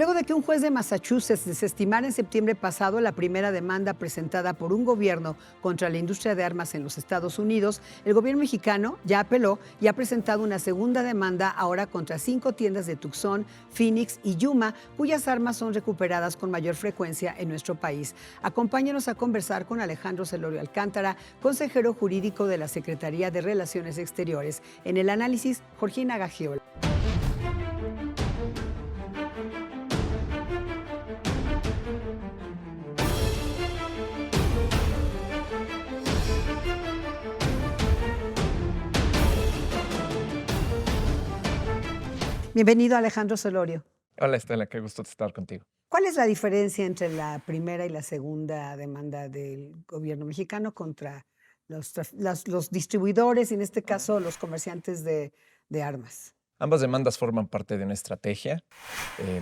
Luego de que un juez de Massachusetts desestimara en septiembre pasado la primera demanda presentada por un gobierno contra la industria de armas en los Estados Unidos, el gobierno mexicano ya apeló y ha presentado una segunda demanda ahora contra 5 tiendas de Tucson, Phoenix y Yuma, cuyas armas son recuperadas con mayor frecuencia en nuestro país. Acompáñanos a conversar con Alejandro Celorio Alcántara, consejero jurídico de la Secretaría de Relaciones Exteriores. En el análisis, Georgina Gagiola. Bienvenido, Alejandro Celorio. Hola Estela, qué gusto estar contigo. ¿Cuál es la diferencia entre la primera y la segunda demanda del gobierno mexicano contra los distribuidores y en este caso los comerciantes de armas? Ambas demandas forman parte de una estrategia.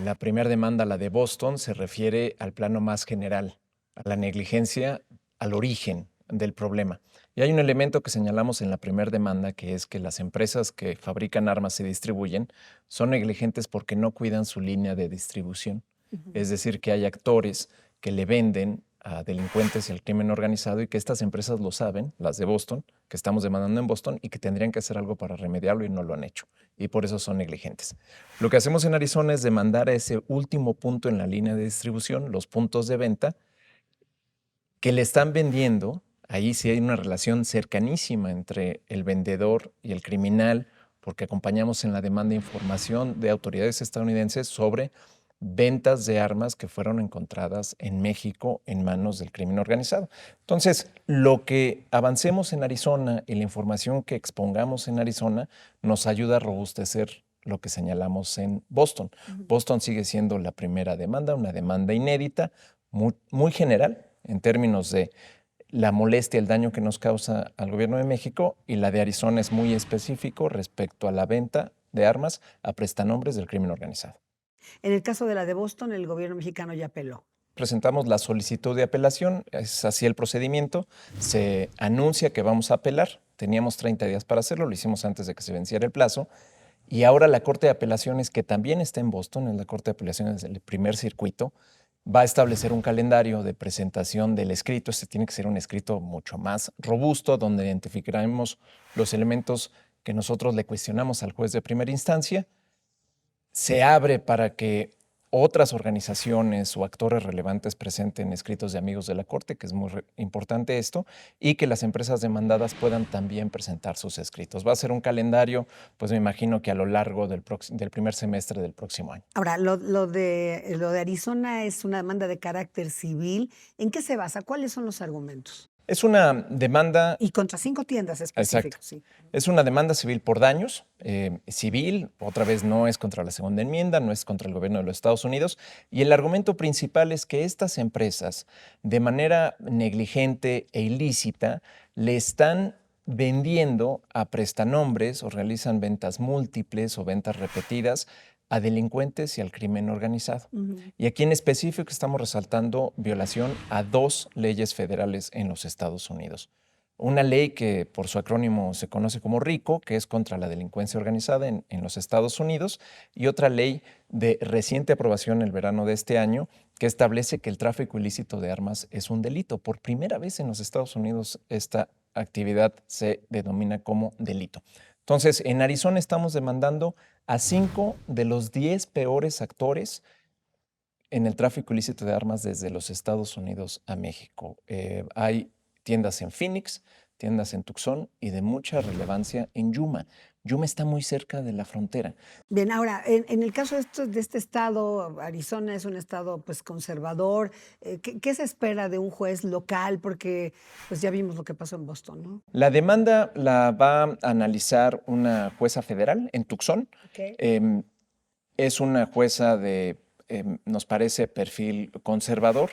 La primera demanda, la de Boston, se refiere al plano más general, a la negligencia, al origen del problema. Y hay un elemento que señalamos en la primera demanda, que es que las empresas que fabrican armas y distribuyen son negligentes porque no cuidan su línea de distribución. Es decir, que hay actores que le venden a delincuentes y al crimen organizado y que estas empresas lo saben, las de Boston, que estamos demandando en Boston, y que tendrían que hacer algo para remediarlo y no lo han hecho. Y por eso son negligentes. Lo que hacemos en Arizona es demandar a ese último punto en la línea de distribución, los puntos de venta, que le están vendiendo. Ahí sí hay una relación cercanísima entre el vendedor y el criminal, porque acompañamos en la demanda información de autoridades estadounidenses sobre ventas de armas que fueron encontradas en México en manos del crimen organizado. Entonces, lo que avancemos en Arizona y la información que expongamos en Arizona nos ayuda a robustecer lo que señalamos en Boston. Boston sigue siendo la primera demanda, una demanda inédita, muy general en términos de la molestia, el daño que nos causa al gobierno de México, y la de Arizona es muy específico respecto a la venta de armas a prestanombres del crimen organizado. En el caso de la de Boston, el gobierno mexicano ya apeló. Presentamos la solicitud de apelación, es así el procedimiento, se anuncia que vamos a apelar, teníamos 30 días para hacerlo, lo hicimos antes de que se venciera el plazo, y ahora la Corte de Apelaciones, que también está en Boston, en la Corte de Apelaciones del primer circuito, va a establecer un calendario de presentación del escrito. Este tiene que ser un escrito mucho más robusto, donde identificaremos los elementos que nosotros le cuestionamos al juez de primera instancia. Se abre para que otras organizaciones o actores relevantes presenten escritos de amigos de la Corte, que es muy importante esto, y que las empresas demandadas puedan también presentar sus escritos. Va a ser un calendario, pues me imagino que a lo largo del primer semestre del próximo año. Ahora, lo de Arizona es una demanda de carácter civil. ¿En qué se basa? ¿Cuáles son los argumentos? Es una demanda... Y contra 5 tiendas específicas. Exacto. Sí. Es una demanda civil por daños. Civil, otra vez, no es contra la segunda enmienda, no es contra el gobierno de los Estados Unidos. Y el argumento principal es que estas empresas, de manera negligente e ilícita, le están vendiendo a prestanombres o realizan ventas múltiples o ventas repetidas a delincuentes y al crimen organizado. Y aquí en específico estamos resaltando violación a 2 leyes federales en los Estados Unidos. Una ley que por su acrónimo se conoce como RICO, que es contra la delincuencia organizada en los Estados Unidos, y otra ley de reciente aprobación el verano de este año, que establece que el tráfico ilícito de armas es un delito. Por primera vez en los Estados Unidos esta actividad se denomina como delito. Entonces, en Arizona estamos demandando a 5 de los 10 peores actores en el tráfico ilícito de armas desde los Estados Unidos a México. Hay tiendas en Phoenix, tiendas en Tucson y de mucha relevancia en Yuma. Yuma está muy cerca de la frontera. Bien, ahora, en el caso de este estado, Arizona es un estado pues conservador. ¿Qué se espera de un juez local? Porque pues ya vimos lo que pasó en Boston, ¿no? La demanda la va a analizar una jueza federal en Tucson. Okay. Es una jueza de, nos parece, perfil conservador.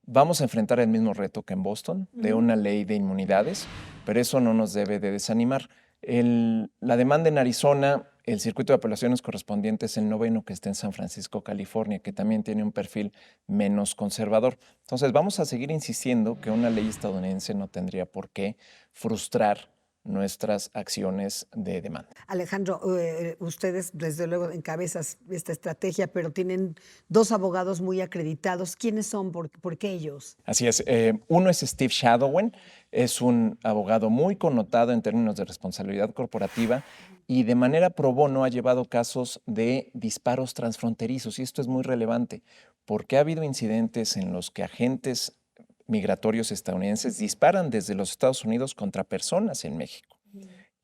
Vamos a enfrentar el mismo reto que en Boston, de una ley de inmunidades, pero eso no nos debe de desanimar. La demanda en Arizona, el circuito de apelaciones correspondiente es el 9º, que está en San Francisco, California, que también tiene un perfil menos conservador. Entonces vamos a seguir insistiendo que una ley estadounidense no tendría por qué frustrar nuestras acciones de demanda. Alejandro, ustedes desde luego encabezan esta estrategia, pero tienen dos abogados muy acreditados. ¿Quiénes son? ¿Por qué ellos? Así es. Uno es Steve Shadowen, es un abogado muy connotado en términos de responsabilidad corporativa y de manera pro bono ha llevado casos de disparos transfronterizos. Y esto es muy relevante porque ha habido incidentes en los que agentes migratorios estadounidenses disparan desde los Estados Unidos contra personas en México.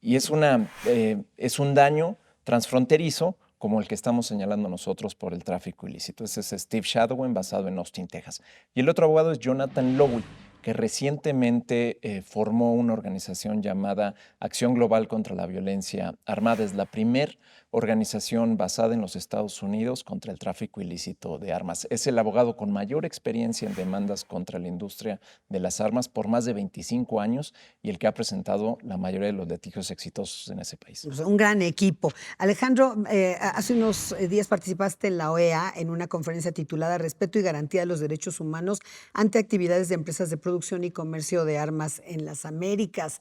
Y es un daño transfronterizo como el que estamos señalando nosotros por el tráfico ilícito. Ese es Steve Shadowen, basado en Austin, Texas. Y el otro abogado es Jonathan Lowy, que recientemente formó una organización llamada Acción Global contra la Violencia Armada. Es la primera organización basada en los Estados Unidos contra el tráfico ilícito de armas. Es el abogado con mayor experiencia en demandas contra la industria de las armas por más de 25 años y el que ha presentado la mayoría de los litigios exitosos en ese país. Un gran equipo. Alejandro, hace unos días participaste en la OEA en una conferencia titulada Respeto y Garantía de los Derechos Humanos ante actividades de empresas de producción y comercio de armas en las Américas.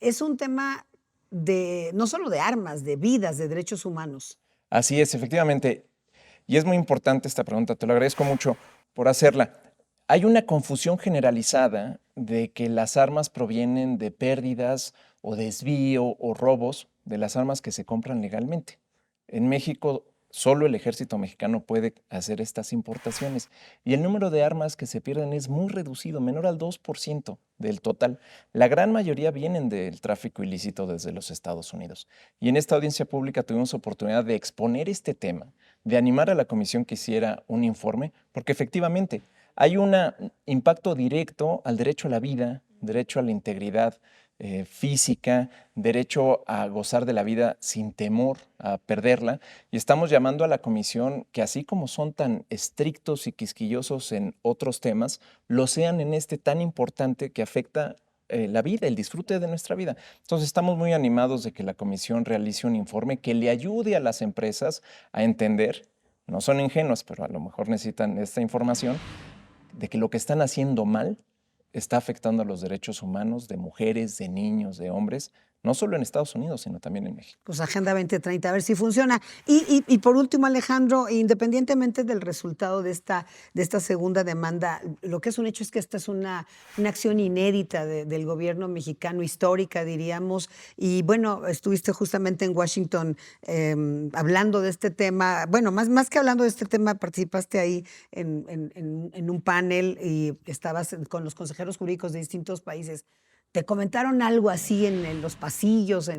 Es un tema no solo de armas, de vidas, de derechos humanos. Así es, efectivamente. Y es muy importante esta pregunta, te lo agradezco mucho por hacerla. Hay una confusión generalizada de que las armas provienen de pérdidas o desvío o robos de las armas que se compran legalmente. En México, solo el ejército mexicano puede hacer estas importaciones y el número de armas que se pierden es muy reducido, menor al 2% del total. La gran mayoría vienen del tráfico ilícito desde los Estados Unidos. Y en esta audiencia pública tuvimos oportunidad de exponer este tema, de animar a la comisión que hiciera un informe, porque efectivamente hay un impacto directo al derecho a la vida, derecho a la integridad física, derecho a gozar de la vida sin temor a perderla. Y estamos llamando a la comisión que así como son tan estrictos y quisquillosos en otros temas, lo sean en este tan importante que afecta la vida, el disfrute de nuestra vida. Entonces estamos muy animados de que la comisión realice un informe que le ayude a las empresas a entender, no son ingenuas, pero a lo mejor necesitan esta información, de que lo que están haciendo mal está afectando a los derechos humanos de mujeres, de niños, de hombres, no solo en Estados Unidos, sino también en México. Pues Agenda 2030, a ver si funciona. Y por último, Alejandro, independientemente del resultado de esta segunda demanda, lo que es un hecho es que esta es una acción inédita del gobierno mexicano, histórica, diríamos. Y bueno, estuviste justamente en Washington hablando de este tema. Bueno, más que hablando de este tema, participaste ahí en un panel y estabas con los consejeros jurídicos de distintos países. ¿Te comentaron algo así en los pasillos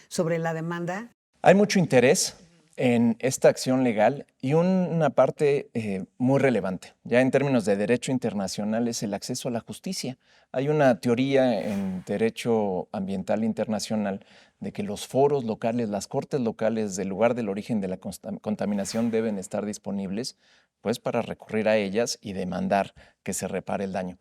sobre la demanda? Hay mucho interés en esta acción legal y una parte muy relevante, ya en términos de derecho internacional, es el acceso a la justicia. Hay una teoría en derecho ambiental internacional de que los foros locales, las cortes locales del lugar del origen de la contaminación deben estar disponibles pues, para recurrir a ellas y demandar que se repare el daño.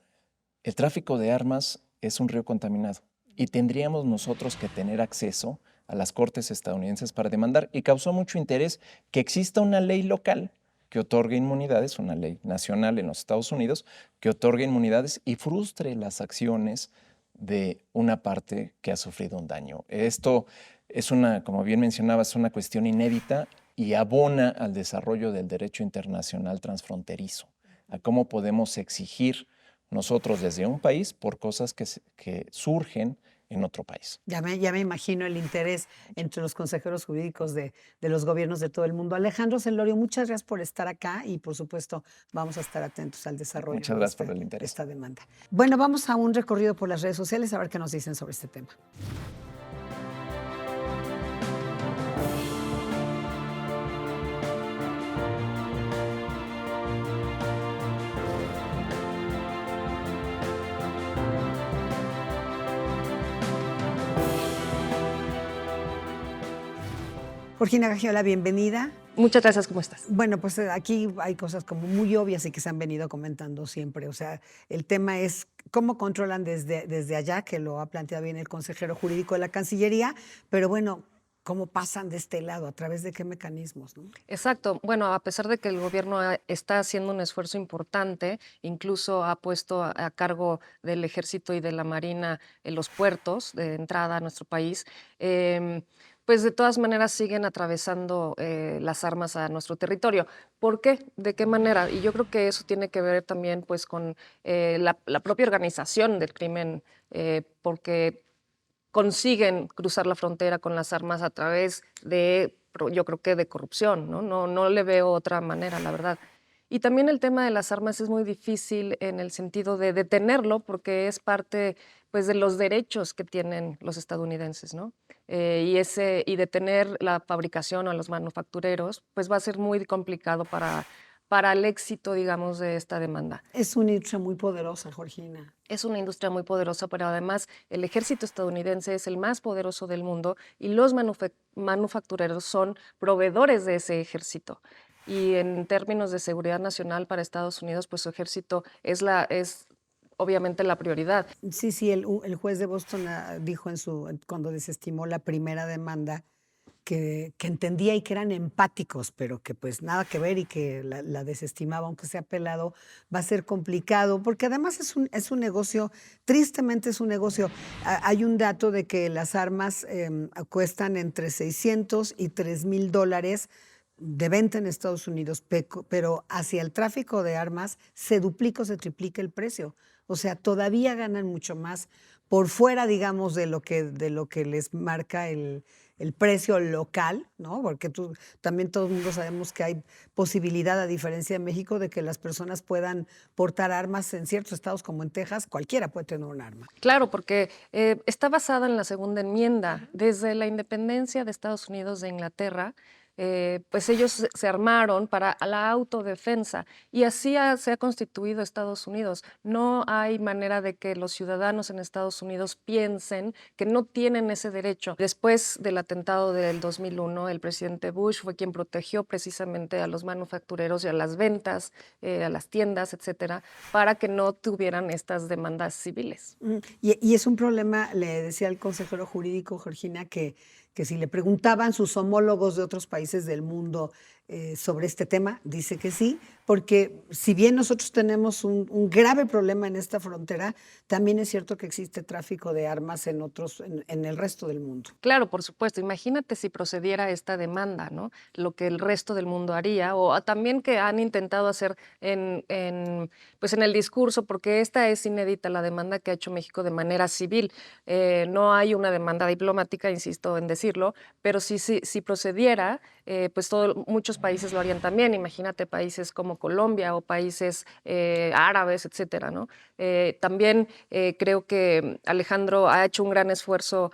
El tráfico de armas es un río contaminado y tendríamos nosotros que tener acceso a las cortes estadounidenses para demandar, y causó mucho interés que exista una ley local que otorgue inmunidades, una ley nacional en los Estados Unidos que otorgue inmunidades y frustre las acciones de una parte que ha sufrido un daño. Esto es como bien mencionabas, una cuestión inédita y abona al desarrollo del derecho internacional transfronterizo, a cómo podemos exigir nosotros desde un país por cosas que surgen en otro país. Ya me imagino el interés entre los consejeros jurídicos de los gobiernos de todo el mundo. Alejandro Celorio, muchas gracias por estar acá y por supuesto vamos a estar atentos al desarrollo muchas gracias por el interés. Esta demanda. Bueno, vamos a un recorrido por las redes sociales a ver qué nos dicen sobre este tema. Georgina Gagiola, bienvenida. Muchas gracias, ¿cómo estás? Bueno, pues aquí hay cosas como muy obvias y que se han venido comentando siempre. O sea, el tema es cómo controlan desde allá, que lo ha planteado bien el consejero jurídico de la Cancillería, pero bueno, cómo pasan de este lado, a través de qué mecanismos, ¿no? Exacto. Bueno, a pesar de que el gobierno está haciendo un esfuerzo importante, incluso ha puesto a cargo del Ejército y de la Marina en los puertos de entrada a nuestro país, pues de todas maneras siguen atravesando las armas a nuestro territorio. ¿Por qué? ¿De qué manera? Y yo creo que eso tiene que ver también pues con la propia organización del crimen, porque consiguen cruzar la frontera con las armas a través de, yo creo que de corrupción, ¿no? No le veo otra manera, la verdad. Y también el tema de las armas es muy difícil en el sentido de detenerlo porque es parte pues, de los derechos que tienen los estadounidenses, ¿no? Y detener la fabricación a los manufactureros pues va a ser muy complicado para el éxito, digamos, de esta demanda. Es una industria muy poderosa, Georgina. Es una industria muy poderosa, pero además el ejército estadounidense es el más poderoso del mundo y los manufactureros son proveedores de ese ejército. Y en términos de seguridad nacional para Estados Unidos, pues su ejército es obviamente la prioridad. Sí, el juez de Boston dijo cuando desestimó la primera demanda que entendía y que eran empáticos, pero que pues nada que ver y que la desestimaba, aunque sea apelado, va a ser complicado, porque además es un negocio, tristemente es un negocio. Hay un dato de que las armas cuestan entre $600 y $3,000 de venta en Estados Unidos, pero hacia el tráfico de armas se duplica o se triplica el precio. O sea, todavía ganan mucho más por fuera, digamos, de lo que les marca el precio local, ¿no? Porque también todo el mundo sabemos que hay posibilidad, a diferencia de México, de que las personas puedan portar armas en ciertos estados como en Texas. Cualquiera puede tener un arma. Claro, porque está basada en la segunda enmienda. Desde la independencia de Estados Unidos de Inglaterra, pues ellos se armaron para la autodefensa y así se ha constituido Estados Unidos. No hay manera de que los ciudadanos en Estados Unidos piensen que no tienen ese derecho. Después del atentado del 2001, el presidente Bush fue quien protegió precisamente a los manufactureros y a las ventas, a las tiendas, etcétera, para que no tuvieran estas demandas civiles. Y es un problema, le decía al consejero jurídico, Georgina, que si le preguntaban sus homólogos de otros países del mundo sobre este tema, dice que sí, porque si bien nosotros tenemos un grave problema en esta frontera, también es cierto que existe tráfico de armas en el resto del mundo. Claro, por supuesto. Imagínate si procediera esta demanda, ¿no? Lo que el resto del mundo haría, o también que han intentado hacer pues en el discurso, porque esta es inédita, la demanda que ha hecho México de manera civil. No hay una demanda diplomática, insisto en decirlo, pero si procediera, pues muchos países lo harían también. Imagínate países como Colombia o países árabes, etcétera, ¿no? También creo que Alejandro ha hecho un gran esfuerzo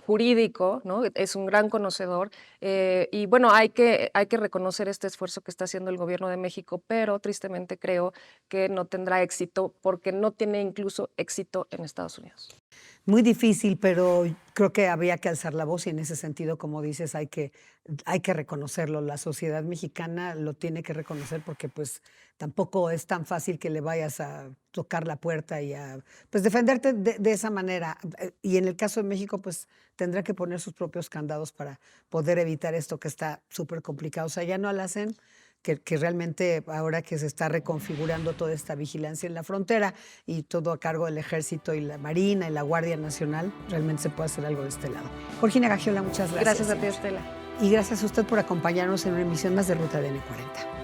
jurídico, ¿no? Es un gran conocedor y bueno, hay que reconocer este esfuerzo que está haciendo el gobierno de México, pero tristemente creo que no tendrá éxito porque no tiene incluso éxito en Estados Unidos. Muy difícil, pero creo que habría que alzar la voz y en ese sentido, como dices, hay que reconocerlo. La sociedad mexicana lo tiene que reconocer porque pues tampoco es tan fácil que le vayas a tocar la puerta y a pues defenderte de esa manera. Y en el caso de México, pues tendrá que poner sus propios candados para poder evitar esto que está súper complicado. O sea, ya no lo hacen. Que realmente ahora que se está reconfigurando toda esta vigilancia en la frontera y todo a cargo del Ejército y la Marina y la Guardia Nacional, realmente se puede hacer algo de este lado. Georgina Gagiola, muchas gracias. Gracias a ti, Estela. Y gracias a usted por acompañarnos en una emisión más de Ruta DN40.